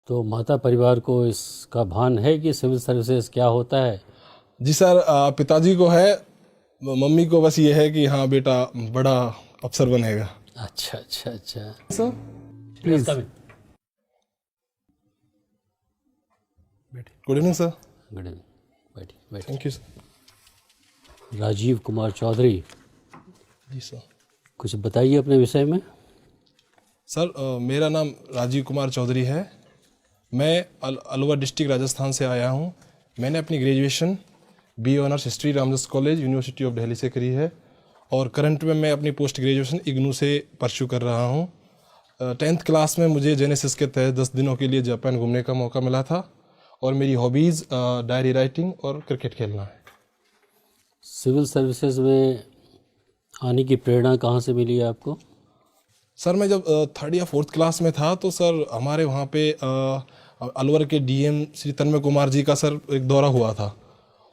तो माता परिवार को इसका भान है कि सिविल सर्विसेज क्या होता है? जी सर, पिताजी को है। मम्मी को बस ये है कि हाँ बेटा बड़ा अफसर बनेगा। अच्छा अच्छा अच्छा। Sir please. Good evening sir. Good evening. बैठिए बैठिए। Thank you sir. Rajeev Kumar Chaudhary, जी सर। कुछ बताइए अपने विषय में। सर मेरा नाम राजीव कुमार चौधरी है। मैं अलवर डिस्ट्रिक्ट राजस्थान से आया हूँ। मैंने अपनी graduation B honours history Ramdas college university of Delhi से करी है और करंट में मैं अपनी पोस्ट ग्रेजुएशन इग्नू से परस्यू कर रहा हूँ। 10th क्लास में मुझे जेनेसिस के तहत 10 दिनों के लिए जापान घूमने का मौका मिला था और मेरी हॉबीज़ डायरी राइटिंग और क्रिकेट खेलना है। सिविल सर्विसेज में आने की प्रेरणा कहाँ से मिली है आपको? सर मैं जब 3rd या 4th क्लास में था तो सर हमारे वहाँ पे अलवर के डीएम श्री तन्मय कुमार जी का सर एक दौरा हुआ था।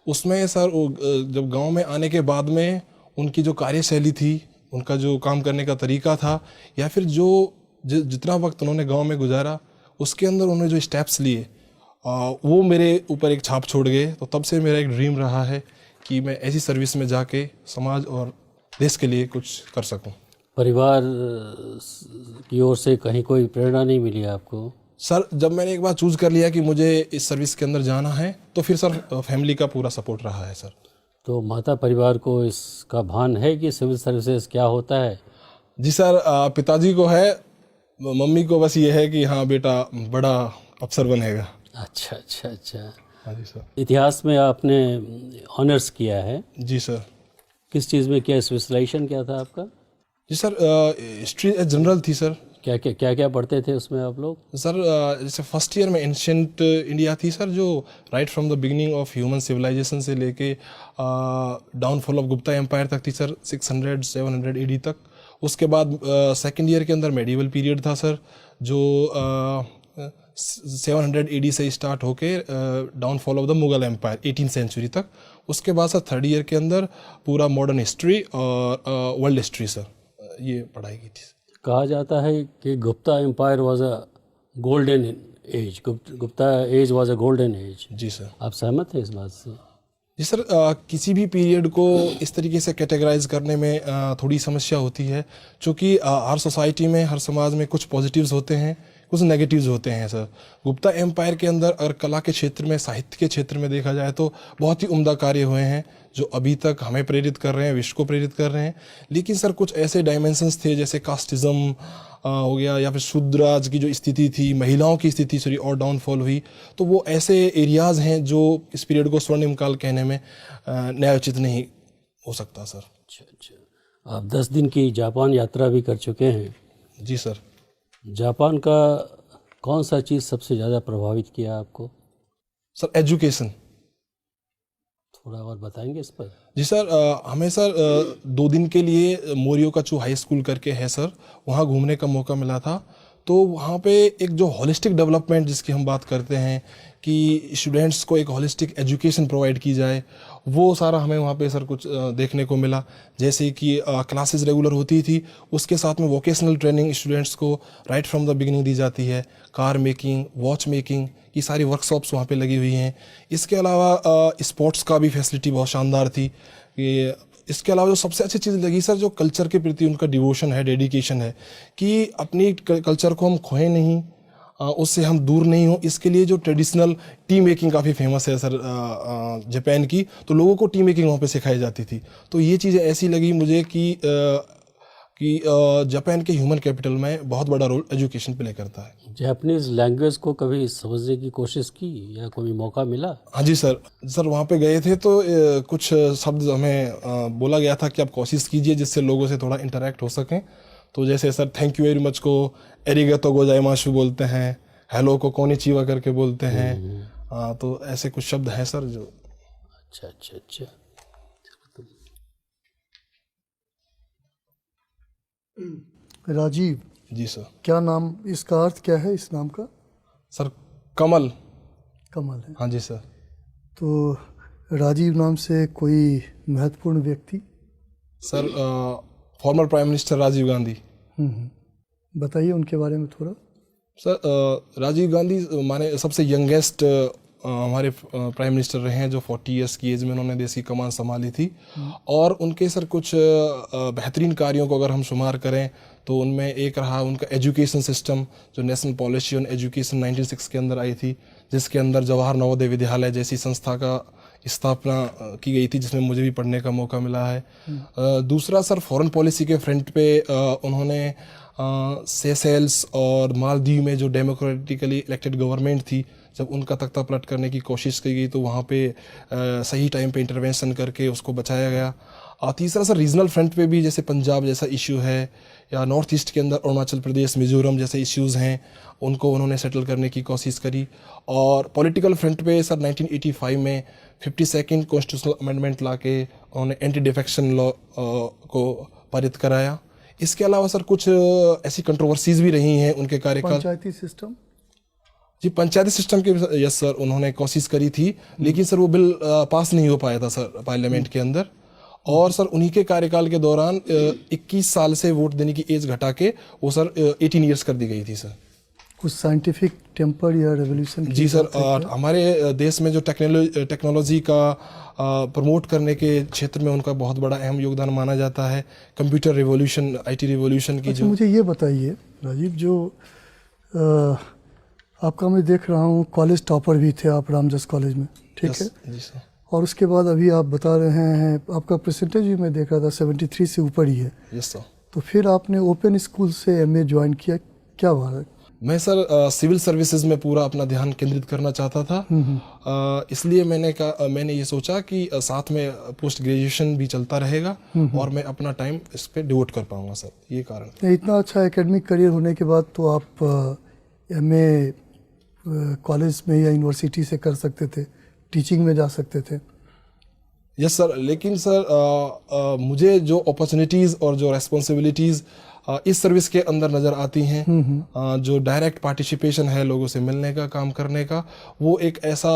उसमें सर जब गांव में आने के बाद में उनकी जो कार्यशैली थी, उनका जो काम करने का तरीका था, या फिर जो जितना वक्त उन्होंने गांव में गुजारा उसके अंदर उन्होंने जो स्टेप्स लिए वो मेरे ऊपर एक छाप छोड़ गए। तो तब से मेरा एक ड्रीम रहा है कि मैं ऐसी सर्विस में जाके समाज और देश के लिए कुछ कर सकूं। परिवार की ओर से कहीं कोई प्रेरणा नहीं मिली आपको? सर जब मैंने एक बार चूज़ कर लिया कि मुझे इस सर्विस के अंदर जाना है तो फिर सर फैमिली का पूरा सपोर्ट रहा है सर। तो माता परिवार को इसका भान है कि सिविल सर्विसेज क्या होता है? जी सर, पिताजी को है। मम्मी को बस ये है कि हाँ बेटा बड़ा अफसर बनेगा। अच्छा अच्छा अच्छा। हाँ जी सर। इतिहास में आपने ऑनर्स किया है, जी सर। किस चीज़ में किया? स्पेशलाइजेशन क्या था आपका? जी सर, हिस्ट्री जनरल थी सर। क्या क्या पढ़ते थे उसमें आप लोग? सर जैसे फर्स्ट ईयर में एंशियंट इंडिया थी सर, जो right from the beginning of human civilisation से लेके डाउनफॉल ऑफ गुप्ता एम्पायर तक थी सर, 600-700 एडी तक। उसके बाद सेकेंड ईयर के अंदर मेडिवल पीरियड था सर, जो 700 एडी से स्टार्ट होके downfall of the Mughal empire 18th century तक। उसके बाद सर थर्ड ईयर के अंदर पूरा मॉडर्न हिस्ट्री और वर्ल्ड हिस्ट्री सर, ये पढ़ाई की थी। कहा जाता है कि Gupta empire was a golden age, Gupta age was a golden age. जी सर। आप सहमत हैं इस बात से? जी सर, किसी भी पीरियड को इस तरीके से कैटेगराइज करने में थोड़ी समस्या होती है, क्योंकि हर सोसाइटी में, हर समाज में कुछ पॉजिटिव्स होते हैं, कुछ नेगेटिव्स होते हैं सर। गुप्ता एम्पायर के अंदर अगर कला के क्षेत्र में, साहित्य के क्षेत्र में देखा जाए तो बहुत ही उम्दा कार्य हुए हैं जो अभी तक हमें प्रेरित कर रहे हैं, विश्व को प्रेरित कर रहे हैं। लेकिन सर कुछ ऐसे डायमेंशंस थे जैसे कास्टिज्म हो गया, या फिर शूद्राज की जो स्थिति थी, महिलाओं की स्थिति सॉरी और डाउनफॉल हुई, तो वो ऐसे एरियाज़ हैं जो इस पीरियड को स्वर्णिम काल कहने में न्यायोचित नहीं हो सकता सर। अच्छा अच्छा। आप 10 दिन की जापान यात्रा भी कर चुके हैं। जी सर। जापान का कौन सा चीज़ सबसे ज़्यादा प्रभावित किया आपको? Sir education. थोड़ा और बताएंगे इस पर? जी सर, हमें सर 2 दिन के लिए मोरियोकाचू हाई स्कूल करके है सर, वहाँ घूमने का मौका मिला था। तो वहाँ पे एक जो होलिस्टिक डेवलपमेंट जिसकी हम बात करते हैं कि स्टूडेंट्स को एक होलिस्टिक एजुकेशन प्रोवाइड की जाए, वो सारा हमें वहाँ पे सर कुछ देखने को मिला। जैसे कि क्लासेस रेगुलर होती थी, उसके साथ में वोकेशनल ट्रेनिंग स्टूडेंट्स को राइट फ्रॉम द बिगिनिंग दी जाती है। कार मेकिंग, वॉच मेकिंग की सारी वर्कशॉप्स वहाँ पे लगी हुई हैं। इसके अलावा स्पोर्ट्स का भी फैसिलिटी बहुत शानदार थी। कि इसके अलावा जो सबसे अच्छी चीज़ लगी सर, जो कल्चर के प्रति उनका डिवोशन है, डेडिकेशन है, कि अपनी कल्चर को हम खोएं नहीं, उससे हम दूर नहीं हो। इसके लिए जो ट्रेडिशनल टी मेकिंग काफ़ी फेमस है सर जापान की, तो लोगों को टी मेकिंग वहाँ पे सिखाई जाती थी। तो ये चीज़ें ऐसी लगी मुझे कि जापान के ह्यूमन कैपिटल में बहुत बड़ा रोल एजुकेशन प्ले करता है। जापानीज लैंग्वेज को कभी समझने की कोशिश की या कोई मौका मिला? हाँ जी सर। सर वहाँ पे गए थे तो कुछ शब्द हमें बोला गया था कि आप कोशिश कीजिए जिससे लोगों से थोड़ा इंटरेक्ट हो सकें। तो जैसे sir thank you very much को एरिगातो गोजाइमाशु बोलते हैं, हेलो को कोनिचिवा करके बोलते हैं। तो ऐसे कुछ शब्द हैं सर जो। अच्छा अच्छा अच्छा। राजीव, जी सर। क्या नाम, इसका अर्थ क्या है इस नाम का? सर कमल। कमल है। हाँ जी सर। तो राजीव नाम से कोई महत्वपूर्ण व्यक्ति? Sir former prime minister Rajiv Gandhi. बताइए उनके बारे में थोड़ा। सर राजीव गांधी माने सबसे यंगेस्ट हमारे प्राइम मिनिस्टर रहे हैं जो 40 इयर्स की एज में उन्होंने देश की कमान संभाली थी। और उनके सर कुछ बेहतरीन कार्यों को अगर हम शुमार करें तो उनमें एक रहा उनका एजुकेशन सिस्टम, जो नेशनल पॉलिसी ऑन एजुकेशन 1906 के अंदर आई थी, जिसके अंदर जवाहर नवोदय विद्यालय जैसी संस्था का स्थापना की गई थी, जिसमें मुझे भी पढ़ने का मौका मिला है। दूसरा सर फॉरेन पॉलिसी के फ्रंट पे उन्होंने सेशेल्स और मालदीव में जो डेमोक्रेटिकली इलेक्टेड गवर्नमेंट थी, जब उनका तख्ता पलट करने की कोशिश की गई तो वहाँ पे सही टाइम पे इंटरवेंशन करके उसको बचाया गया। तीसरा सर रीजनल फ्रंट पे भी, जैसे पंजाब जैसा इशू है या नॉर्थ ईस्ट के अंदर अरुणाचल प्रदेश, मिजोरम जैसे इश्यूज़ हैं, उनको उन्होंने सेटल करने की कोशिश करी। और पॉलिटिकल फ्रंट पे सर 1985 में 52nd कॉन्स्टिट्यूशनल अमेंडमेंट ला के उन्होंने एंटी डिफेक्शन लॉ को पारित कराया। इसके अलावा सर कुछ ऐसी कंट्रोवर्सीज भी रही हैं उनके कार्यकाल। पंचायती सिस्टम, जी पंचायती सिस्टम के, यस सर, उन्होंने कोशिश करी थी, लेकिन सर वो बिल पास नहीं हो पाया था सर पार्लियामेंट के अंदर। और सर उन्हीं के कार्यकाल के दौरान 21 साल से वोट देने की एज घटा के वो सर 18 ईयर्स कर दी गई थी सर। कुछ साइंटिफिक टेम्पर या रेवोल्यूशन? जी सर, हमारे देश में जो टेक्नोलॉजी का प्रमोट करने के क्षेत्र में उनका बहुत बड़ा अहम योगदान माना जाता है। कंप्यूटर रिवॉल्यूशन, IT रिवॉल्यूशन की जो। मुझे ये बताइए राजीव, जो आपका मैं देख रहा हूँ कॉलेज टॉपर भी थे आप रामजस कॉलेज में, ठीक है? जी सर। और उसके बाद अभी आप बता रहे हैं आपका परसेंटेज भी मैं देख रहा था 73 से ऊपर ही है। Yes sir. तो फिर आपने ओपन स्कूल से MA ज्वाइन किया, क्या बात है? मैं सर सिविल सर्विसेज में पूरा अपना ध्यान केंद्रित करना चाहता था। इसलिए मैंने ये सोचा कि साथ में पोस्ट ग्रेजुएशन भी चलता रहेगा और मैं अपना टाइम इस पे डिवोट कर पाऊंगा सर, ये कारण। इतना अच्छा एकेडमिक करियर होने के बाद तो आप MA कॉलेज में या यूनिवर्सिटी से कर सकते थे, टीचिंग में जा सकते थे। यस सर, लेकिन सर मुझे जो अपॉर्चुनिटीज़ और जो रेस्पॉन्सिबिलिटीज़ इस सर्विस के अंदर नज़र आती हैं, जो डायरेक्ट पार्टिसिपेशन है लोगों से मिलने का, काम करने का, वो एक ऐसा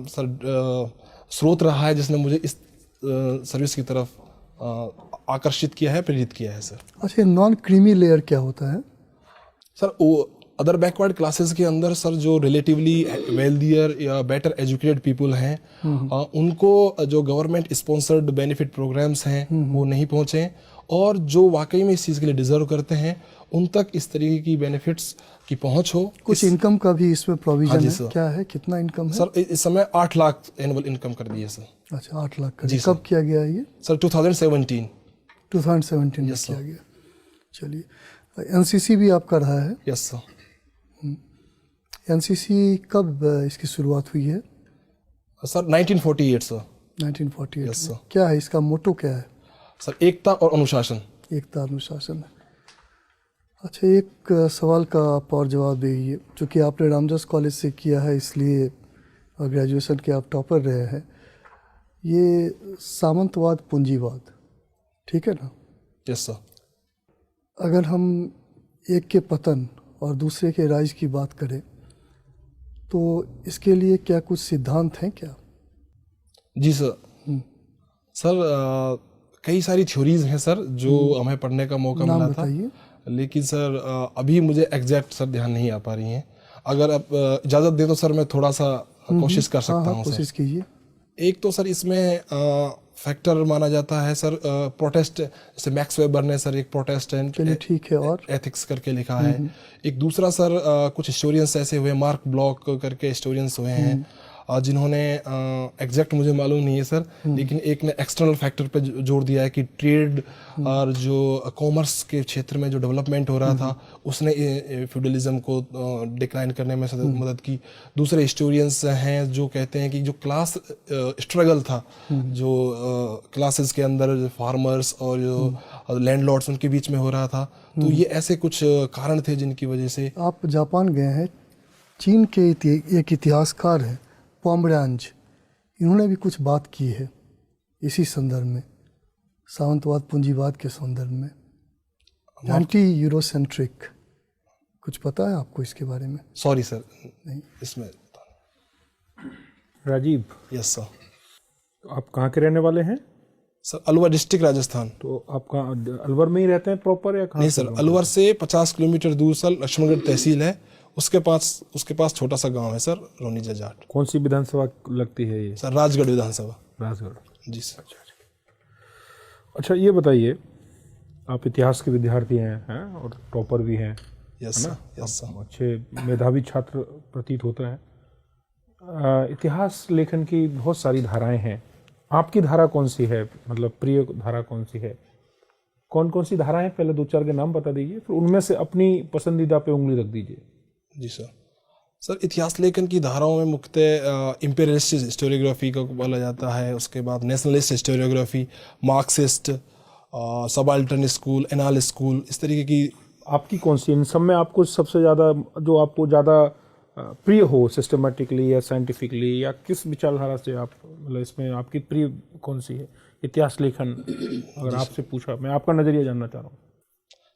सर स्रोत रहा है जिसने मुझे इस सर्विस की तरफ आकर्षित किया है, प्रेरित किया है सर। अच्छा, नॉन क्रीमी लेयर क्या होता है? सर वो अदर बैकवर्ड क्लासेस के अंदर सर जो रिलेटिवली वेल्दियर या बेटर एजुकेटेड पीपल हैं, उनको जो गवर्नमेंट स्पॉन्सर्ड बेनिफिट प्रोग्राम्स हैं वो नहीं पहुंचे, और जो वाकई में इस चीज़ के लिए डिजर्व करते हैं उन तक इस तरीके की बेनिफिट्स की पहुंच हो। कुछ इनकम का भी इसमें प्रोविजन है? सर। क्या है, कितना इनकम है? सर इस समय 8 लाख एनुअल इनकम कर दी है सर। अच्छा, 8 लाख का। जी कब किया गया है ये? सर 2017 में किया गया। चलिए, NCC भी आपका रहा है? Yes sir. NCC कब इसकी शुरुआत हुई है? Sir 1948 sir. 1948 yes sir. क्या है इसका मोटो, क्या है? सर एकता और अनुशासन। एकता अनुशासन है। अच्छा, एक सवाल का आप और जवाब दीजिए, चूँकि आपने रामजस कॉलेज से किया है इसलिए और ग्रेजुएशन के आप टॉपर रहे हैं, ये सामंतवाद पूंजीवाद, ठीक है ना? Yes sir. अगर हम एक के पतन और दूसरे के राइज की बात करें तो इसके लिए क्या कुछ सिद्धांत हैं क्या? जी सर। सर कई सारी थ्योरीज हैं सर जो हमें पढ़ने का मौका मिला था, लेकिन सर अभी मुझे एग्जैक्ट सर ध्यान नहीं आ पा रही हैं। अगर आप इजाज़त दें तो सर मैं थोड़ा सा कोशिश कर सकता हूँ। कोशिश कीजिए। एक तो सर इसमें फैक्टर माना जाता है सर प्रोटेस्ट, जैसे मैक्स वेबर ने सर एक प्रोटेस्टेंट ठीक है और एथिक्स करके लिखा है। एक दूसरा सर कुछ हिस्टोरियंस ऐसे हुए, मार्क ब्लॉक करके हिस्टोरियंस हुए हैं जिन्होंने एग्जैक्ट मुझे मालूम नहीं है सर, लेकिन एक ने एक्सटर्नल फैक्टर पे जोर दिया है कि ट्रेड और जो कॉमर्स के क्षेत्र में जो डेवलपमेंट हो रहा था उसने फ्यूडलिज्म को डिक्लाइन करने में मदद की। दूसरे हिस्टोरियंस हैं जो कहते हैं कि जो क्लास स्ट्रगल था, जो क्लासेस के अंदर फार्मर्स और जो लैंडलॉर्ड्स उनके बीच में हो रहा था, तो ये ऐसे कुछ कारण थे जिनकी वजह से। आप जापान गए हैं, चीन के एक इतिहासकार हैं पोमरांज, इन्होंने भी कुछ बात की है इसी संदर्भ में, सामंतवाद पूंजीवाद के संदर्भ में, एंटी यूरोसेंट्रिक। कुछ पता है आपको इसके बारे में? सॉरी सर, नहीं इसमें। राजीव। Yes sir. आप कहाँ के रहने वाले हैं? Sir Alwar district Rajasthan. तो आप कहाँ अलवर में ही रहते हैं प्रॉपर या कहाँ? नहीं सर, अलवर से 50 किलोमीटर दूर सर लक्ष्मणगढ़ तहसील है, उसके पास छोटा सा गांव है सर, रोनीजा जाट। कौन सी विधानसभा लगती है ये? सर राजगढ़ विधानसभा। राजगढ़। जी सर। अच्छा, ये बताइए, आप इतिहास के विद्यार्थी हैं और टॉपर भी हैं, यस है ना? Sir, yes sir. अच्छे मेधावी छात्र प्रतीत होते हैं। इतिहास लेखन की बहुत सारी धाराएं हैं, आपकी धारा कौन सी है, मतलब प्रिय धारा कौन सी है? कौन कौन सी धाराएं, पहले 2-4 के नाम बता दीजिए, फिर उनमें से अपनी पसंदीदा पे उंगली रख दीजिए। जी सर। सर इतिहास लेखन की धाराओं में मुख्यतः इम्पेरियलिस्ट हिस्टोरियोग्राफी को बोला जाता है, उसके बाद nationalist historiography, Marxist, subaltern school, anal school, इस तरीके की। आपकी कौन सी इन सब में आपको सबसे ज़्यादा, जो आपको ज़्यादा प्रिय हो, सिस्टमेटिकली या साइंटिफिकली, या किस विचारधारा से आप, मतलब इसमें आपकी प्रिय कौन सी है इतिहास लेखन? अगर आपसे पूछा, मैं आपका नज़रिया जानना चाह रहा हूँ।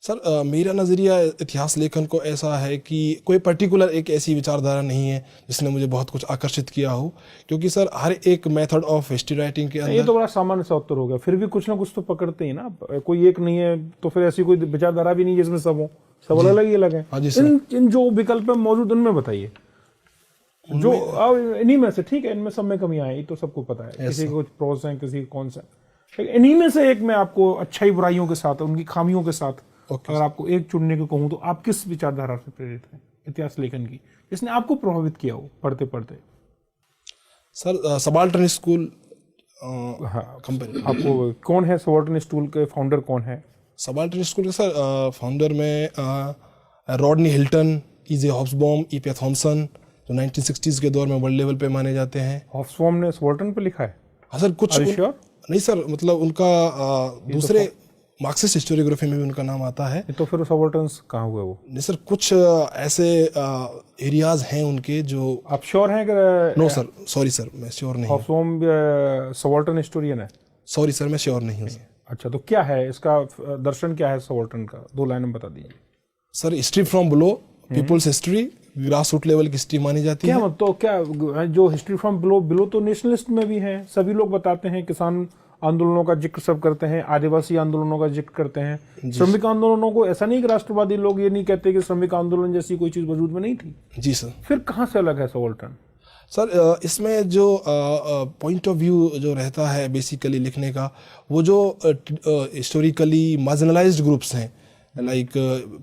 सर मेरा नज़रिया इतिहास लेखन को ऐसा है कि कोई पर्टिकुलर एक ऐसी विचारधारा नहीं है जिसने मुझे बहुत कुछ आकर्षित किया हो, क्योंकि सर हर एक मेथड ऑफ हिस्ट्री राइटिंग के ये अंदर। तो बड़ा सामान्य सा उत्तर हो गया, फिर भी कुछ ना कुछ तो पकड़ते ही ना, कोई एक नहीं है तो फिर ऐसी कोई विचारधारा भी नहीं जिसमें सब हो, सब अलग ही अलग है। हाँ जी सर। इन जो विकल्प मौजूद उनमें बताइए, जो इन्हीं में से, ठीक है, इनमें सब में कमियां हैं, ये तो सबको पता है, किसी को प्रोस है, किसी को कौन सा, इन्हीं में से एक मैं आपको अच्छाई बुराइयों के साथ, उनकी खामियों के साथ, अगर आपको एक चुनने को कहूँ तो आप किस विचारधारा से प्रेरित हैं इतिहास लेखन की, जिसने आपको प्रभावित किया हो पढ़ते पढ़ते? सर सबाल्टर्न स्कूल हाँ, कंपनी। आपको कौन है सबाल्टर्न स्कूल के फाउंडर कौन है? सबाल्टर्न स्कूल के सर फाउंडर में Rodney Hilton, E.J. Hobsbawm, E.P. Thompson, जो 1960s के दौर में वर्ल्ड लेवल पे माने जाते हैं। हॉब्सबॉम ने सबाल्टर्न पे लिखा है? हाँ सर, कुछ sure? नहीं सर, मतलब उनका दूसरे मार्क्सिस्ट हिस्टोरियोग्राफी में भी उनका नाम आता है। तो फिर सबाल्टर्न्स कहाँ हुए वो? नहीं सर, कुछ ऐसे एरियाज हैं उनके जो। आप श्योर हैं कि? नो सर, सॉरी सर, मैं श्योर नहीं हूँ। हॉब्सबॉम सबाल्टर्न हिस्टोरियन है? सॉरी सर, मैं श्योर नहीं हूँ। अच्छा, तो क्या है इसका दर्शन, क्या है सबाल्टर्न का? 2 लाइन में बता दीजिए sir. History from below, people's history, grass root level की हिस्ट्री मानी जाती है। क्या मतलब, तो क्या जो हिस्ट्री फ्रॉम बिलो तो नेशनलिस्ट में भी है, सभी लोग बताते हैं, किसान आंदोलनों का जिक्र सब करते हैं, आदिवासी आंदोलनों का जिक्र करते हैं, श्रमिक आंदोलनों को, ऐसा नहीं कि राष्ट्रवादी लोग ये नहीं कहते कि श्रमिक आंदोलन जैसी कोई चीज वजूद में नहीं थी। जी सर। फिर कहाँ से अलग है सबाल्टर्न? सर इसमें जो पॉइंट ऑफ व्यू जो रहता है बेसिकली लिखने का, वो जो हिस्टोरिकली मार्जिनलाइज्ड ग्रुप्स हैं, लाइक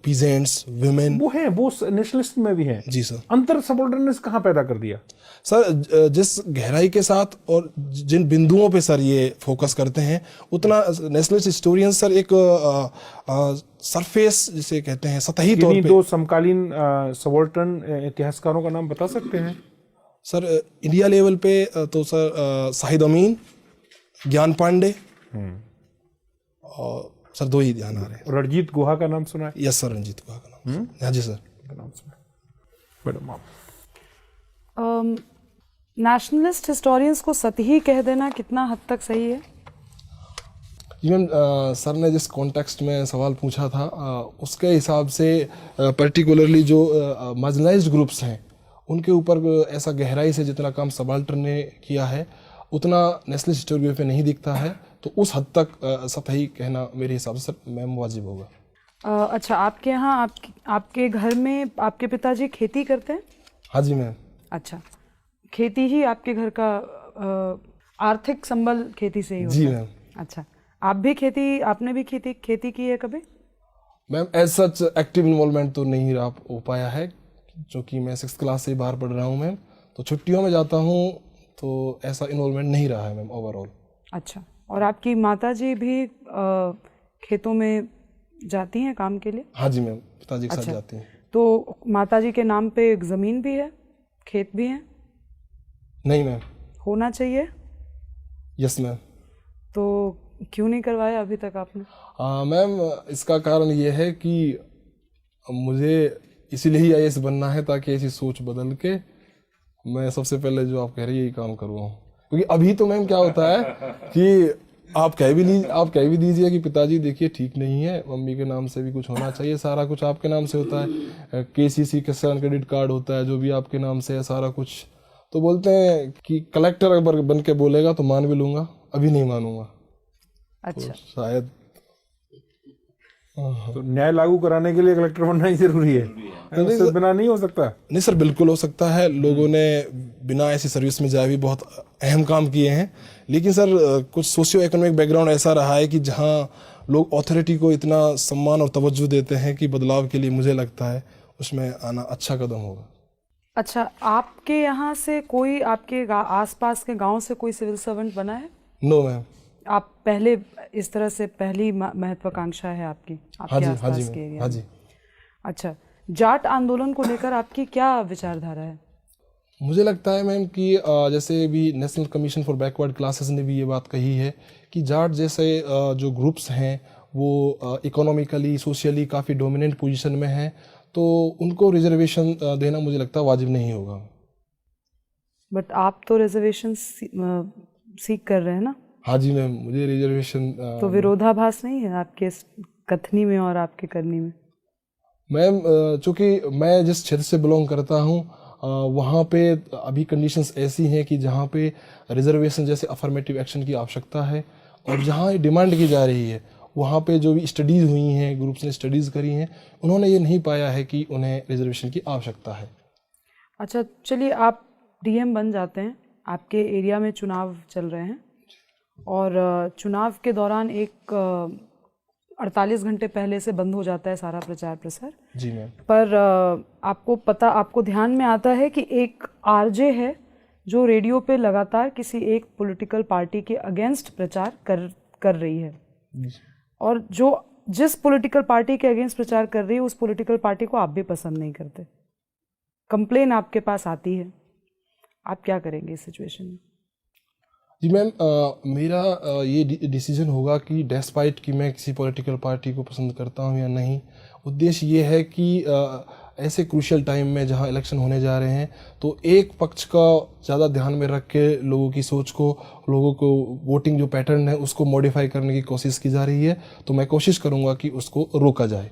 पीजेंट्स, वुमेन, वो हैं, वो नेशनलिस्ट में भी हैं। जी सर। अंतर सबाल्टर्निज्म कहाँ पैदा कर दिया? सर जिस गहराई के साथ और जिन बिंदुओं पे सर ये फोकस करते हैं, उतना नेशनलिस्ट हिस्टोरियन सर एक सरफेस जिसे कहते हैं, सतही तौर पे। 2 समकालीन सबाल्टर्न इतिहासकारों का नाम बता सकते हैं? सर इंडिया लेवल पे तो सर शाहिद अमीन, ज्ञान पांडे, और सर 2 ही ध्यान आ रहे हैं। रणजीत गुहा का नाम सुना है? यस सर, रंजीत गुहा का नाम। हाँ जी सर, नाम सुना। मैडम आप? नेशनलिस्ट हिस्टोरियंस को सतही कह देना कितना हद तक सही है? जी मैम, सर ने जिस कॉन्टेक्स्ट में सवाल पूछा था उसके हिसाब से पर्टिकुलरली जो मार्जिनलाइज्ड ग्रुप्स हैं उनके ऊपर ऐसा गहराई से जितना काम सबाल्टर्न ने किया है उतना नेशनलिस्ट हिस्टोरियोग्राफी में नहीं दिखता है, तो उस हद तक सतही कहना मेरे हिसाब से सर मैम वाजिब होगा। अच्छा, आपके यहाँ आपके घर में आपके पिताजी खेती करते हैं? हाँ जी मैम। अच्छा, खेती ही आपके घर का आर्थिक संबल खेती से ही होता जी है? मैम। अच्छा, आपने भी खेती की है कभी? Ma'am as such active involvement तो नहीं रहा हो पाया है, क्योंकि मैं 6th क्लास से बाहर पढ़ रहा हूँ मैम, तो छुट्टियों में जाता हूँ, तो ऐसा इन्वॉल्वमेंट नहीं रहा है मैम ओवरऑल। अच्छा, और आपकी माताजी भी खेतों में जाती हैं काम के लिए? हाँ जी मैम, पिताजी के अच्छा, साथ जाती हैं। तो माताजी के नाम पे एक ज़मीन भी है, खेत भी है? नहीं मैम। होना चाहिए? Yes ma'am. तो क्यों नहीं करवाया अभी तक आपने? मैम इसका कारण ये है कि मुझे इसीलिए ही IAS बनना है, ताकि ऐसी सोच बदल के मैं सबसे पहले जो आप कह रही है यही काम करूँ। क्योंकि अभी तो मैम क्या होता है कि आप कह भी दीजिए कि पिताजी देखिए ठीक नहीं है, मम्मी के नाम से भी कुछ होना चाहिए, सारा कुछ आपके नाम से होता है, KCC किसान क्रेडिट कार्ड होता है जो भी आपके नाम से है सारा कुछ, तो बोलते हैं कि कलेक्टर अगर बन के बोलेगा तो मान भी लूंगा, अभी नहीं मानूंगा। अच्छा, तो शायद तो न्याय लागू कराने के लिए कलेक्टर बनना ही जरूरी है, उससे बिना नहीं हो सकता। नहीं सर, बिल्कुल हो सकता है। लोगों ने बिना ऐसी सर्विस में जाए भी बहुत अहम काम किए हैं, लेकिन सर कुछ सोशियो इकोनॉमिक बैकग्राउंड ऐसा रहा है कि जहां लोग अथॉरिटी को इतना सम्मान और तवज्जो देते हैं कि बदलाव के लिए मुझे लगता है उसमें आना अच्छा कदम होगा। अच्छा, आपके यहाँ से कोई आपके आसपास के गांव से कोई सिविल सर्वेंट बना है? No ma'am. आप पहले इस तरह से पहली महत्वाकांक्षा है आपकी आपके आसपास के एरिया? हाँ जी। अच्छा, जाट आंदोलन को लेकर आपकी क्या विचारधारा है? मुझे लगता है मैम कि जैसे भी national commission for backward classes ने भी ये बात कही है कि जाट जैसे जो ग्रुप्स हैं वो इकोनॉमिकली सोशली काफ़ी डोमिनेंट पोजीशन में हैं, तो उनको रिजर्वेशन देना मुझे लगता है वाजिब नहीं होगा। बट आप तो रिजर्वेशन सीख कर रहे हैं ना? हाँ जी मैम, मुझे रिजर्वेशन तो विरोधाभास नहीं है आपके इस कथनी में और आपके करनी में? मैम चूँकि मैं जिस क्षेत्र से बिलोंग करता हूँ वहाँ पे अभी कंडीशंस ऐसी हैं कि जहाँ पे रिजर्वेशन जैसे अफर्मेटिव एक्शन की आवश्यकता है, और जहाँ ये डिमांड की जा रही है वहाँ पे जो भी स्टडीज़ हुई हैं, ग्रुप्स ने स्टडीज़ करी हैं, उन्होंने ये नहीं पाया है कि उन्हें रिजर्वेशन की आवश्यकता है। अच्छा, चलिए आप डीएम बन जाते हैं, आपके एरिया में चुनाव चल रहे हैं और चुनाव के दौरान एक 48 घंटे पहले से बंद हो जाता है सारा प्रचार प्रसार। जी मैम। पर आपको ध्यान में आता है कि एक आरजे है जो रेडियो पे लगातार किसी एक पॉलिटिकल पार्टी के अगेंस्ट प्रचार कर रही है, और जिस पॉलिटिकल पार्टी के अगेंस्ट प्रचार कर रही है उस पॉलिटिकल पार्टी को आप भी पसंद नहीं करते, कंप्लेन आपके पास आती है, आप क्या करेंगे इस सिचुएशन में? जी मैम, मेरा ये डिसीजन होगा कि डेस्पाइट कि मैं किसी पॉलिटिकल पार्टी को पसंद करता हूँ या नहीं, उद्देश्य ये है कि ऐसे क्रूशियल टाइम में जहाँ इलेक्शन होने जा रहे हैं तो एक पक्ष का ज़्यादा ध्यान में रख के लोगों की सोच को, लोगों को वोटिंग जो पैटर्न है उसको मॉडिफाई करने की कोशिश की जा रही है, तो मैं कोशिश करूँगा कि उसको रोका जाए।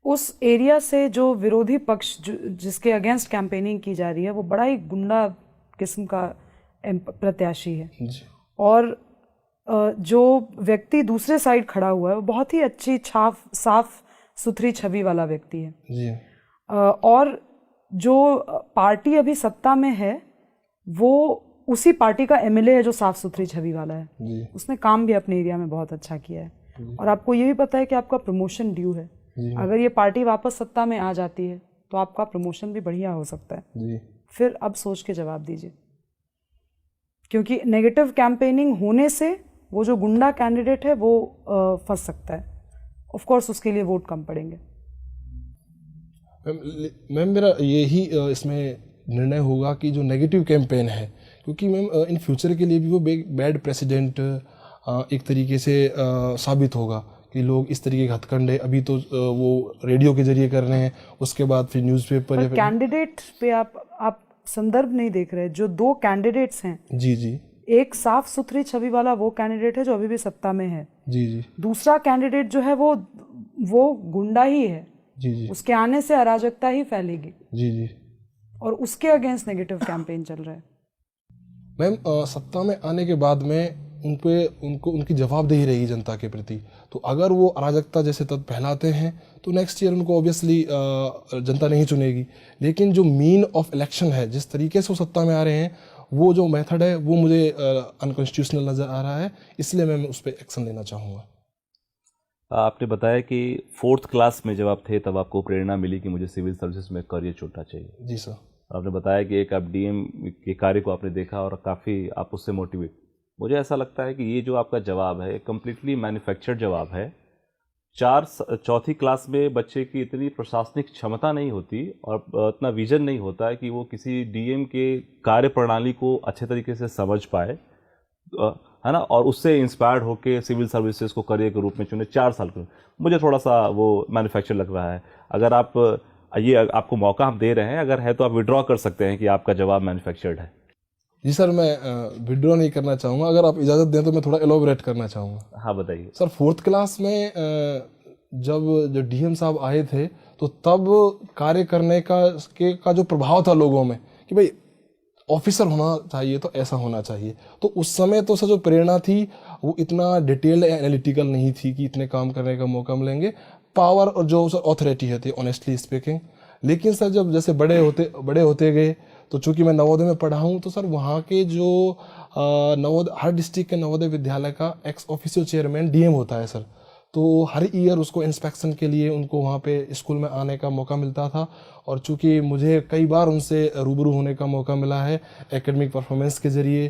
उस एरिया से जो विरोधी पक्ष जिसके अगेंस्ट कैंपेनिंग की जा रही है वो बड़ा ही गुंडा किस्म का प्रत्याशी है जी। और जो व्यक्ति दूसरे साइड खड़ा हुआ है वो बहुत ही अच्छी साफ सुथरी छवि वाला व्यक्ति है जी। और जो पार्टी अभी सत्ता में है वो उसी पार्टी का एमएलए है जो साफ सुथरी छवि वाला है जी। उसने काम भी अपने एरिया में बहुत अच्छा किया है और आपको ये भी पता है कि आपका प्रमोशन ड्यू है। अगर ये पार्टी वापस सत्ता में आ जाती है तो आपका प्रमोशन भी बढ़िया हो सकता है जी। फिर अब सोच के जवाब दीजिए, क्योंकि नेगेटिव कैंपेनिंग होने से वो जो गुंडा कैंडिडेट है वो फंस सकता है, ऑफ कोर्स उसके लिए वोट कम पड़ेंगे। मैम मेरा यही इसमें निर्णय होगा कि जो नेगेटिव कैंपेन है, क्योंकि मैम इन फ्यूचर के लिए भी वो बैड प्रेसिडेंट एक तरीके से साबित होगा कि लोग इस तरीके के हथकंडे अभी तो वो रेडियो के जरिए कर रहे हैं, उसके बाद फिर न्यूज़पेपर या कैंडिडेट पे आप संदर्भ नहीं देख रहे। जो दो कैंडिडेट्स हैं, जी जी, एक साफ सुथरी छवि वाला वो कैंडिडेट है जो अभी भी सत्ता में है, जी जी, दूसरा कैंडिडेट जो है वो गुंडा ही है, जी जी, उसके उसके आने से अराजकता ही फैलेगी, जी जी, और उसके अगेंस्ट नेगेटिव कैंपेन चल रहा है। मैम सत्ता में आने के बाद में उनको उनकी जवाबदेही रहेगी जनता के प्रति, तो अगर वो अराजकता जैसे तत्व फैलाते हैं तो नेक्स्ट ईयर उनको ऑब्वियसली जनता नहीं चुनेगी। लेकिन जो मीन ऑफ इलेक्शन है, जिस तरीके से वो सत्ता में आ रहे हैं, वो जो मेथड है वो मुझे अनकॉन्स्टिट्यूशनल नज़र आ रहा है, इसलिए मैं उस पर एक्शन लेना चाहूँगा। आपने बताया कि 4th क्लास में जब आप थे तब आपको प्रेरणा मिली कि मुझे सिविल सर्विसेज में करियर चुनना चाहिए। जी सर। आपने बताया कि एक आप डीएम के कार्य को आपने देखा और काफ़ी आप उससे मोटिवेट। मुझे ऐसा लगता है कि ये जो आपका जवाब है कम्प्लीटली मैन्युफैक्चर्ड जवाब है। 4th क्लास में बच्चे की इतनी प्रशासनिक क्षमता नहीं होती और इतना विजन नहीं होता है कि वो किसी डीएम के कार्य प्रणाली को अच्छे तरीके से समझ पाए, है ना, और उससे इंस्पायर्ड होकर सिविल सर्विसेज को करियर के रूप में चुने। 4 साल के मुझे थोड़ा सा वो मैन्युफैक्चर लग रहा है। अगर आप ये आपको मौका हम दे रहे हैं, अगर है तो आप विड्रॉ कर सकते हैं कि आपका जवाब मैन्युफैक्चर्ड है। जी सर, मैं विड्रॉ नहीं करना चाहूँगा, अगर आप इजाज़त दें तो मैं थोड़ा एलोबरेट करना चाहूँगा। हाँ बताइए सर। 4th क्लास में जब डीएम साहब आए थे तो तब कार्य करने का जो प्रभाव था लोगों में कि भाई ऑफिसर होना चाहिए तो ऐसा होना चाहिए, तो उस समय तो सर जो प्रेरणा थी वो इतना डिटेल्ड एनालिटिकल नहीं थी कि इतने काम करने का मौका मिलेंगे। पावर और जो सर ऑथोरिटी है थी, ऑनेस्टली स्पीकिंग। लेकिन सर जब जैसे बड़े होते गए, तो चूंकि मैं नवोदय में पढ़ा हूँ, तो सर वहाँ के जो नवोदय, हर डिस्ट्रिक्ट के नवोदय विद्यालय का एक्स ऑफिशियो चेयरमैन डीएम होता है सर। तो हर ईयर उसको इंस्पेक्शन के लिए उनको वहाँ पे स्कूल में आने का मौका मिलता था। और चूंकि मुझे कई बार उनसे रूबरू होने का मौका मिला है एकेडमिक परफॉर्मेंस के जरिए,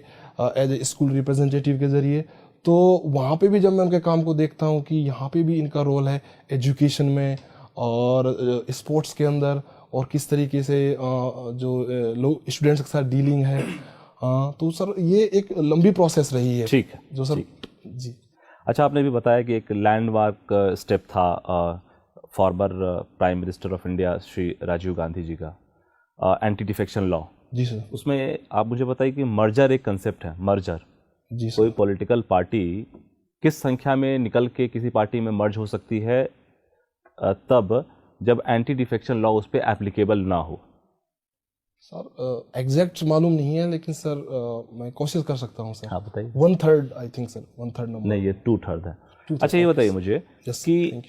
एज ए स्कूल रिप्रेजेंटेटिव के जरिए, तो वहाँ पे भी जब मैं उनके काम को देखता हूँ कि यहाँ पे भी इनका रोल है एजुकेशन में और स्पोर्ट्स के अंदर, और किस तरीके से जो लोग स्टूडेंट्स के साथ डीलिंग है, तो सर ये एक लंबी प्रोसेस रही है। ठीक है, जो सर जी। अच्छा, आपने भी बताया कि एक लैंडमार्क स्टेप था former prime minister of India Shri Rajiv Gandhi ji का एंटी डिफेक्शन लॉ। जी सर। उसमें आप मुझे बताइए कि मर्जर एक कंसेप्ट है, मर्जर। जी सर। कोई पॉलिटिकल पार्टी किस संख्या में निकल के किसी पार्टी में मर्ज हो सकती है तब जब एंटी डिफेक्शन लॉ उस पर एप्लीकेबल ना हो? सर एग्जैक्ट मालूम नहीं है, लेकिन सर मैं कोशिश कर सकता हूँ सर। हाँ बताइए। 1/3 आई थिंक सर, 1/3 नंबर। नहीं, ये 2/3 है। अच्छा, ये बताइए मुझे कि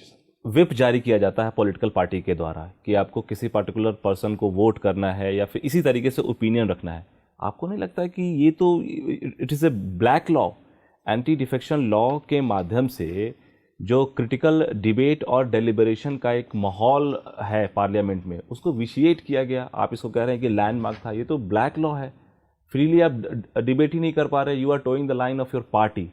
व्हिप जारी किया जाता है पॉलिटिकल पार्टी के द्वारा कि आपको किसी पर्टिकुलर पर्सन को वोट करना है या फिर इसी तरीके से ओपिनियन रखना है। आपको नहीं लगता है कि ये तो it is a black law? Anti defection law के माध्यम से जो क्रिटिकल डिबेट और डेलिबरेशन का एक माहौल है पार्लियामेंट में, उसको विशिएट किया गया। आप इसको कह रहे हैं कि लैंडमार्क था, ये तो ब्लैक लॉ है। फ्रीली आप डिबेट ही नहीं कर पा रहे, you are toeing the line of your party.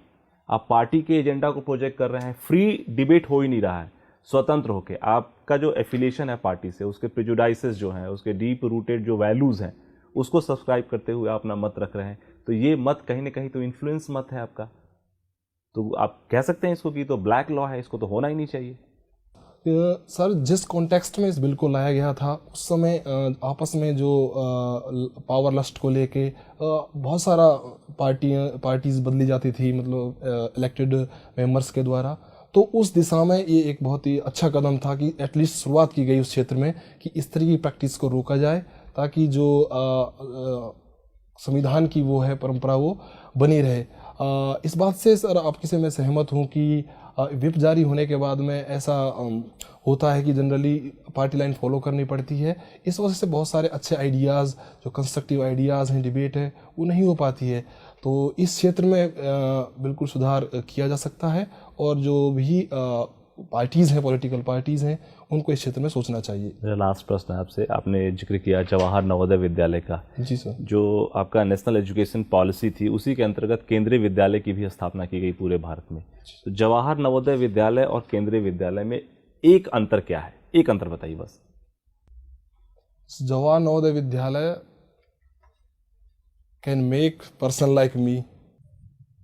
आप पार्टी के एजेंडा को प्रोजेक्ट कर रहे हैं, फ्री डिबेट हो ही नहीं रहा है स्वतंत्र होके। आपका जो एफिलिएशन है पार्टी से, उसके प्रेजुडाइसेस जो हैं, उसके डीप रूटेड जो वैल्यूज़ हैं, उसको सब्सक्राइब करते हुए आप अपना मत रख रहे हैं, तो ये मत कहीं ना कहीं तो इन्फ्लुएंस मत है आपका। तो आप कह सकते हैं इसको कि तो ब्लैक लॉ है, इसको तो होना ही नहीं चाहिए। सर जिस कॉन्टेक्स्ट में इस बिल को लाया गया था, उस समय आपस में जो पावर लस्ट को लेके बहुत सारा पार्टीज बदली जाती थी, मतलब इलेक्टेड मेंबर्स के द्वारा। तो उस दिशा में ये एक बहुत ही अच्छा कदम था कि एटलीस्ट शुरुआत की गई उस क्षेत्र में कि इस तरह की प्रैक्टिस को रोका जाए, ताकि जो संविधान की वो है परंपरा वो बनी रहे। इस बात से सर आपकी से मैं सहमत हूँ कि व्हिप जारी होने के बाद में ऐसा होता है कि जनरली पार्टी लाइन फॉलो करनी पड़ती है। इस वजह से बहुत सारे अच्छे आइडियाज़, जो कंस्ट्रक्टिव आइडियाज़ हैं, डिबेट है, वो नहीं हो पाती है। तो इस क्षेत्र में बिल्कुल सुधार किया जा सकता है, और जो भी पार्टीज़ हैं, पॉलिटिकल पार्टीज़ हैं, उनको इस क्षेत्र में सोचना चाहिए। मेरा लास्ट प्रश्न है आपसे, आपने जिक्र किया जवाहर नवोदय विद्यालय का। जी सर। जो आपका नेशनल एजुकेशन पॉलिसी थी, उसी के अंतर्गत केंद्रीय विद्यालय की भी स्थापना की गई पूरे भारत में। तो जवाहर नवोदय विद्यालय और केंद्रीय विद्यालय में एक अंतर क्या है? एक अंतर बताइए बस। Jawahar Navodaya Vidyalaya can make person like me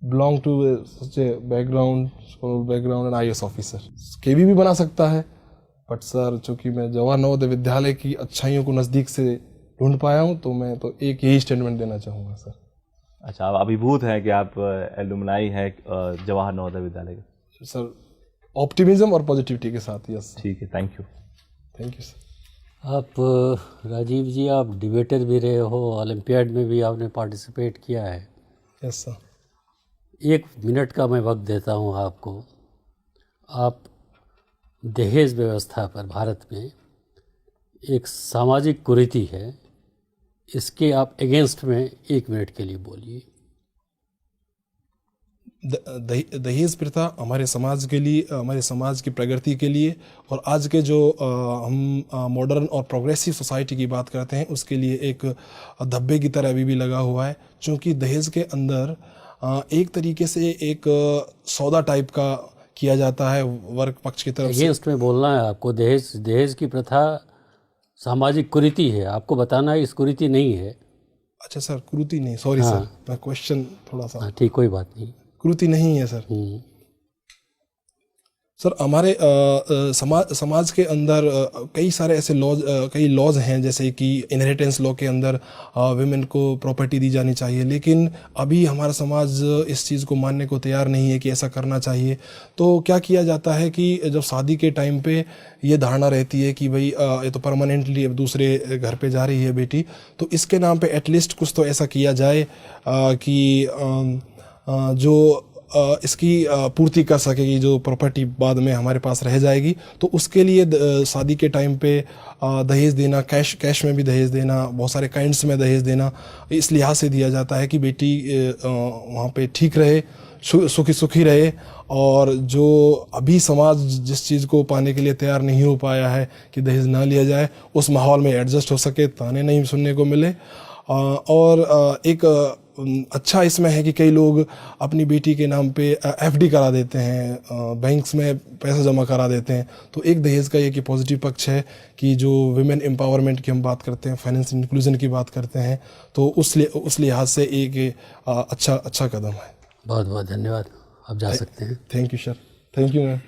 belong to such a background, school background and IAS officer। केबी भी बना सकता है, बट सर चूंकि मैं जवाहर नवोदय विद्यालय की अच्छाइयों को नज़दीक से ढूंढ पाया हूँ, तो मैं तो एक यही स्टेटमेंट देना चाहूँगा सर। अच्छा, आप अभिभूत हैं कि आप एलुमनाई हैं जवाहर नवोदय विद्यालय के? सर ऑप्टिमिज्म और पॉजिटिविटी के साथ। यस। ठीक है, thank you. Thank you sir. आप राजीव जी, आप डिबेटर भी रहे हो, ओलंपियाड में भी आपने पार्टिसिपेट किया है। Yes sir. 1 मिनट का मैं वक्त देता हूँ आपको। आप दहेज व्यवस्था पर, भारत में एक सामाजिक कुरीति है, इसके आप अगेंस्ट में 1 मिनट के लिए बोलिए। दहेज प्रथा हमारे समाज के लिए, हमारे समाज की प्रगति के लिए, और आज के जो हम मॉडर्न और प्रोग्रेसिव सोसाइटी की बात करते हैं, उसके लिए एक धब्बे की तरह अभी भी लगा हुआ है। क्योंकि दहेज के अंदर एक तरीके से एक सौदा टाइप का किया जाता है वर्ग पक्ष की तरफ से। अगेंस्ट में बोलना है आपको। दहेज की प्रथा सामाजिक कुरीति है, आपको बताना है इस कुरीति नहीं है। अच्छा सर, कुरीति नहीं, सॉरी सर, मैं क्वेश्चन थोड़ा सा। ठीक, कोई बात नहीं, कुरीति नहीं है सर। सर हमारे समाज के अंदर कई सारे ऐसे कई लॉज हैं, जैसे कि इनहेरिटेंस लॉ के अंदर विमेन को प्रॉपर्टी दी जानी चाहिए, लेकिन अभी हमारा समाज इस चीज़ को मानने को तैयार नहीं है कि ऐसा करना चाहिए। तो क्या किया जाता है कि जब शादी के टाइम पे ये धारणा रहती है कि भाई ये तो परमानेंटली अब दूसरे घर पे जा रही है बेटी, तो इसके नाम पे एटलीस्ट कुछ तो ऐसा किया जाए कि जो इसकी पूर्ति कर सकेगी, जो प्रॉपर्टी बाद में हमारे पास रह जाएगी, तो उसके लिए शादी के टाइम पे दहेज देना, कैश में भी दहेज देना, बहुत सारे काइंड्स में दहेज देना, इस लिहाज से दिया जाता है कि बेटी वहाँ पे ठीक रहे, सुखी रहे, और जो अभी समाज जिस चीज़ को पाने के लिए तैयार नहीं हो पाया है कि दहेज ना लिया जाए, उस माहौल में एडजस्ट हो सके, ताने नहीं सुनने को मिले। और एक अच्छा इसमें है कि कई लोग अपनी बेटी के नाम पे एफडी करा देते हैं, बैंक्स में पैसा जमा करा देते हैं। तो एक दहेज का ये कि पॉजिटिव पक्ष है कि जो विमेन एम्पावरमेंट की हम बात करते हैं, फाइनेंशियल इंक्लूजन की बात करते हैं, तो उस लिहाज से एक अच्छा कदम है। बहुत बहुत धन्यवाद, आप जा सकते हैं। Thank you sir, thank you ma'am.